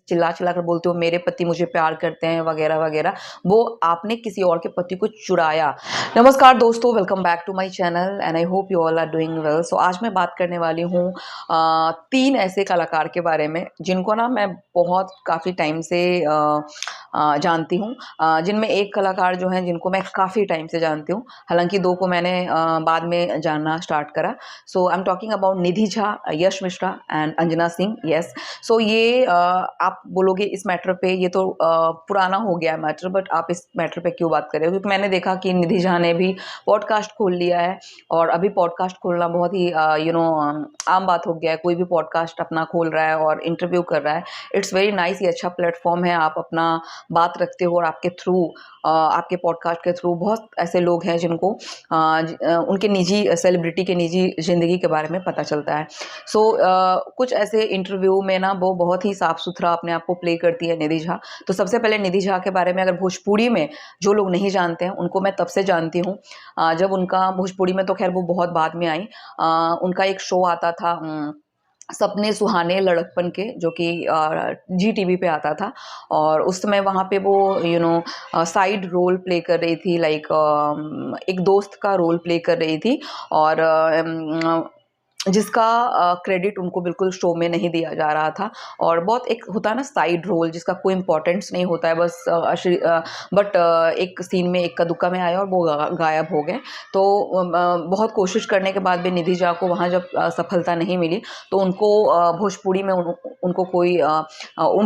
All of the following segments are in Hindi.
चिल्ला चिल्ला कर बोलते हो मेरे पति मुझे प्यार करते हैं वगैरह वगैरह, वो आपने किसी और के पति को चुराया। नमस्कार दोस्तों, welcome back to my channel and I hope you all are doing well. So आज मैं बात करने वाली हूँ 3 ऐसे कलाकार के बारे में जिनको ना मैं बहुत काफ़ी टाइम से जानती हूँ। जिनमें एक कलाकार जो हैं जिनको मैं काफ़ी टाइम से जानती हूँ, हालांकि 2 को मैंने बाद में जानना स्टार्ट करा। So I am talking about Nidhi Jha, Yash Mishra and Anjana Singh. Yes, so ये आप बोलोगे इस मैटर पे ये तो पुराना हो गया है मैटर, बट आप इस मैटर पे क्यों बात कर रहे हो? क्योंकि मैंने देखा कि निधि झा ने भी पॉडकास्ट खोल लिया है और अभी पॉडकास्ट खोलना बहुत ही आम बात हो गया है। कोई भी पॉडकास्ट अपना खोल रहा है और इंटरव्यू कर रहा है। इट्स वेरी नाइस, ये अच्छा प्लेटफॉर्म है, आप अपना बात रखते हो और आपके थ्रू आपके पॉडकास्ट के थ्रू बहुत ऐसे लोग हैं जिनको उनके निजी सेलिब्रिटी के निजी ज़िंदगी के बारे में पता चलता है। सो कुछ ऐसे इंटरव्यू में ना वो बहुत ही साफ सुथरा अपने आप को प्ले करती है निधि झा। तो सबसे पहले निधि झा के बारे में अगर भोजपुरी में जो लोग नहीं जानते हैं उनको मैं तब से जानती हूँ जब उनका भोजपुरी में तो खैर वो बहुत बाद में आई। उनका एक शो आता था सपने सुहाने लड़कपन के, जो कि जी टीवी पे आता था और उस समय वहाँ पे वो साइड रोल प्ले कर रही थी, लाइक एक दोस्त का रोल प्ले कर रही थी और जिसका क्रेडिट उनको बिल्कुल शो में नहीं दिया जा रहा था। और बहुत एक होता है ना साइड रोल जिसका कोई इम्पोर्टेंस नहीं होता है, बस बट एक सीन में इक्का दुक्का में आया और वो गायब हो गए। तो बहुत कोशिश करने के बाद भी निधि झा को वहाँ जब सफलता नहीं मिली तो उनको भोजपुरी में उनको कोई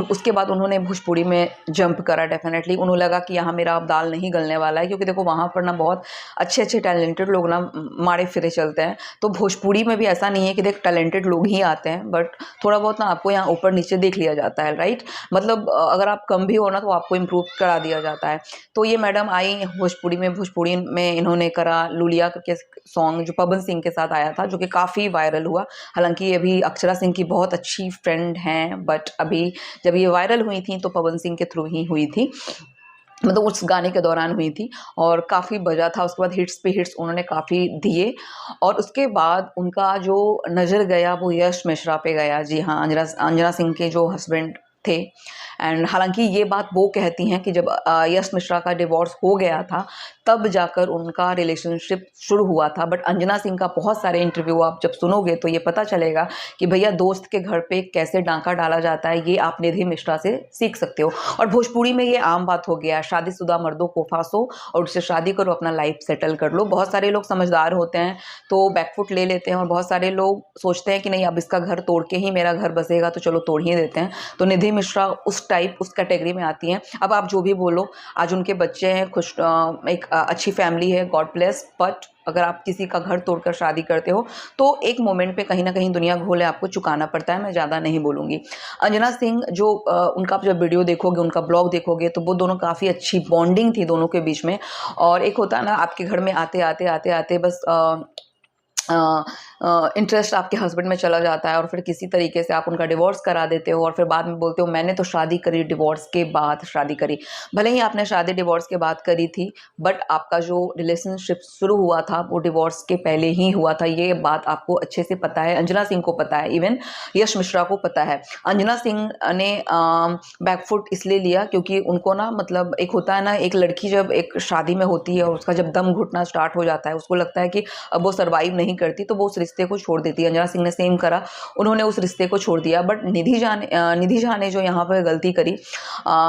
उसके बाद उन्होंने भोजपुरी में जंप करा। डेफिनेटली उन्हें लगा कि यहाँ मेरा अब दाल नहीं गलने वाला है, क्योंकि देखो वहाँ पर ना बहुत अच्छे अच्छे टैलेंटेड लोग ना मारे फिरे चलते हैं। तो भोजपुरी में भी ऐसा नहीं है कि देख टैलेंटेड लोग ही आते हैं, बट थोड़ा बहुत ना आपको यहाँ ऊपर नीचे देख लिया जाता है, राइट? मतलब अगर आप कम भी हो ना तो आपको इम्प्रूव करा दिया जाता है। तो ये मैडम आई भोजपुरी में इन्होंने करा लुलिया करके सॉन्ग जो पवन सिंह के साथ आया था, जो कि काफ़ी वायरल हुआ। हालांकि ये अभी अक्षरा सिंह की बहुत अच्छी फ्रेंड हैं, बट अभी जब ये वायरल हुई थी तो पवन सिंह के थ्रू ही हुई थी, मतलब उस गाने के दौरान हुई थी और काफ़ी बजा था। उसके बाद हिट्स पे हिट्स उन्होंने काफ़ी दिए और उसके बाद उनका जो नज़र गया वो यश मिश्रा पे गया। जी हाँ, अंजना सिंह के जो हस्बैंड थे। एंड हालांकि ये बात वो कहती हैं कि जब यश मिश्रा का डिवोर्स हो गया था तब जाकर उनका रिलेशनशिप शुरू हुआ था, बट अंजना सिंह का बहुत सारे इंटरव्यू आप जब सुनोगे तो ये पता चलेगा कि भैया दोस्त के घर पे कैसे डांका डाला जाता है, ये आप निधि मिश्रा से सीख सकते हो। और भोजपुरी में ये आम बात हो गया है, शादीशुदा मर्दों को फांसो और उससे शादी करो, अपना लाइफ सेटल कर लो। बहुत सारे लोग समझदार होते हैं तो बैकफुट ले लेते हैं और बहुत सारे लोग सोचते हैं कि नहीं अब इसका घर तोड़ के ही मेरा घर बसेगा तो चलो तोड़ ही देते हैं। तो निधि मिश्रा उस टाइप उस कैटेगरी में आती हैं। अब आप जो भी बोलो, आज उनके बच्चे हैं, खुश एक अच्छी फैमिली है, गॉड ब्लेस, बट अगर आप किसी का घर तोड़कर शादी करते हो तो एक मोमेंट पे कहीं ना कहीं दुनिया घोले आपको चुकाना पड़ता है। मैं ज़्यादा नहीं बोलूँगी। अंजना सिंह जो उनका आप जब वीडियो देखोगे, उनका ब्लॉग देखोगे तो वो दोनों काफ़ी अच्छी बॉन्डिंग थी दोनों के बीच में। और एक होता है ना आपके घर में आते आते आते आते बस इंटरेस्ट आपके हस्बैंड में चला जाता है और फिर किसी तरीके से आप उनका डिवोर्स करा देते हो और फिर बाद में बोलते हो मैंने तो शादी करी, डिवोर्स के बाद शादी करी। भले ही आपने शादी डिवोर्स के बाद करी थी, बट आपका जो रिलेशनशिप शुरू हुआ था वो डिवोर्स के पहले ही हुआ था। ये बात आपको अच्छे से पता है, अंजना सिंह को पता है, इवन यश मिश्रा को पता है। अंजना सिंह ने बैकफुट इसलिए लिया क्योंकि उनको ना, मतलब एक होता है ना, एक लड़की जब एक शादी में होती है और उसका जब दम घुटना स्टार्ट हो जाता है, उसको लगता है कि अब वो सर्वाइव नहीं करती तो वो उस रिश्ते को छोड़ देती है। अंजना सिंह ने सेम करा, उन्होंने उस रिश्ते को छोड़ दिया। बट निधि झा ने जो यहाँ पर गलती करी,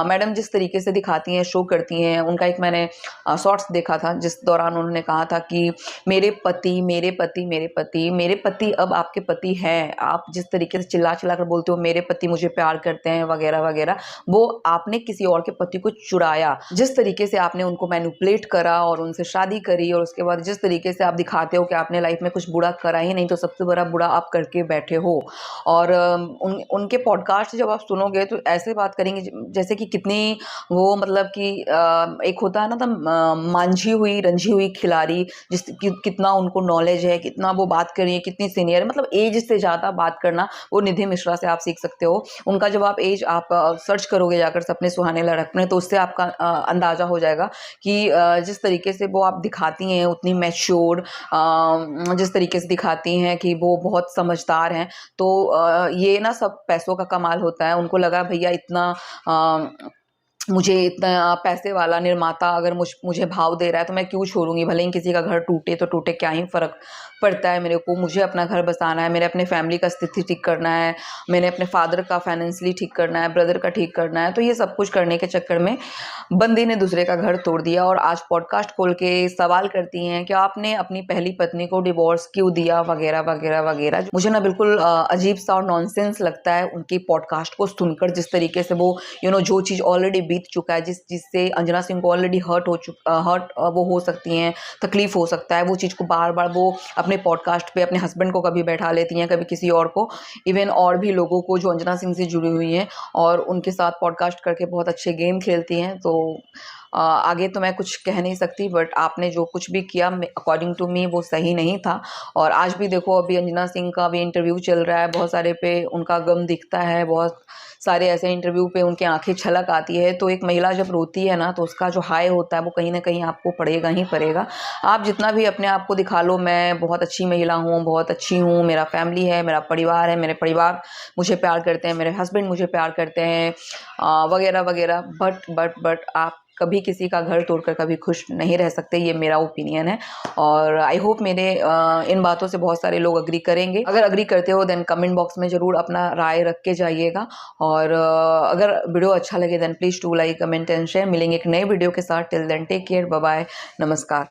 मैडम जिस तरीके से दिखाती हैं, शो करती हैं, उनका एक मैंने शॉर्ट्स देखा था जिस दौरान उन्होंने कहा था कि मेरे पति मेरे पति मेरे पति मेरे पति अब आपके पति हैं। आप जिस तरीके से चिल्ला चिल्ला कर बोलते हो मेरे पति मुझे प्यार करते हैं वगैरह वगैरह, वो आपने किसी और के पति को चुराया। जिस तरीके से आपने उनको मैनिपुलेट करा और उनसे शादी करी और उसके बाद जिस तरीके से आप दिखाते हो कि आपने लाइफ में कुछ बुरा करा ही नहीं, तो सबसे बड़ा बुरा आप करके बैठे हो। और उनके पॉडकास्ट जब आप सुनोगे तो ऐसे बात करेंगे जैसे कि कितनी वो, मतलब कि एक होता है ना, तो मांझी हुई रंझी हुई खिलाड़ी, कितना उनको नॉलेज है, कितना वो बात कर रही है, कितनी सीनियर है। मतलब एज से ज़्यादा बात करना वो निधि मिश्रा से आप सीख सकते हो। उनका जब आप एज आप सर्च करोगे जाकर सपने सुहाने लड़कपन, तो उससे आपका अंदाज़ा हो जाएगा कि जिस तरीके से वो आप दिखाती हैं उतनी मैच्योर, जिस तरीके से दिखाती दिखाती हैं कि वो बहुत समझदार हैं। तो ये ना सब पैसों का कमाल होता है। उनको लगा भैया इतना मुझे इतना पैसे वाला निर्माता अगर मुझे भाव दे रहा है तो मैं क्यों छोड़ूँगी, भले ही किसी का घर टूटे तो टूटे, क्या ही फ़र्क पड़ता है मेरे को। मुझे अपना घर बसाना है, मेरे अपने फैमिली का स्थिति ठीक करना है, मैंने अपने फादर का फाइनेंशियली ठीक करना है, ब्रदर का ठीक करना है। तो ये सब कुछ करने के चक्कर में बंदी ने दूसरे का घर तोड़ दिया और आज पॉडकास्ट खोल के सवाल करती हैं कि आपने अपनी पहली पत्नी को डिवोर्स क्यों दिया, वगैरह वगैरह वगैरह। मुझे ना बिल्कुल अजीब सा और नॉनसेंस लगता है उनकी पॉडकास्ट को सुनकर, जिस तरीके से वो जो चीज़ ऑलरेडी बीत चुका है, जिससे अंजना सिंह को ऑलरेडी हर्ट वो हो सकती हैं, तकलीफ हो सकता है, वो चीज़ को बार बार वो अपने पॉडकास्ट पे अपने हस्बैंड को कभी बैठा लेती हैं, कभी किसी और को, इवन और भी लोगों को जो अंजना सिंह से जुड़ी हुई हैं, और उनके साथ पॉडकास्ट करके बहुत अच्छे गेम खेलती हैं। तो आगे तो मैं कुछ कह नहीं सकती, बट आपने जो कुछ भी किया अकॉर्डिंग टू मी वो सही नहीं था। और आज भी देखो, अभी अंजना सिंह का भी इंटरव्यू चल रहा है, बहुत सारे पे उनका गम दिखता है, बहुत सारे ऐसे इंटरव्यू पे उनकी आंखें छलक आती है। तो एक महिला जब रोती है ना, तो उसका जो हाय होता है वो कहीं ना कहीं आपको पड़ेगा ही पड़ेगा। आप जितना भी अपने आप को दिखा लो, मैं बहुत अच्छी महिला हूँ, बहुत अच्छी हूँ, मेरा फैमिली है, मेरा परिवार है, मेरे परिवार मुझे प्यार करते हैं, मेरे हस्बैंड मुझे प्यार करते हैं, वगैरह वगैरह, बट आप कभी किसी का घर तोड़कर कभी खुश नहीं रह सकते, ये मेरा ओपिनियन है। और आई होप मेरे इन बातों से बहुत सारे लोग अग्री करेंगे। अगर अग्री करते हो देन कमेंट बॉक्स में ज़रूर अपना राय रख के जाइएगा। और अगर वीडियो अच्छा लगे then please to like, comment and share. मिलेंगे एक नए वीडियो के साथ। Till then take care, bye bye, नमस्कार।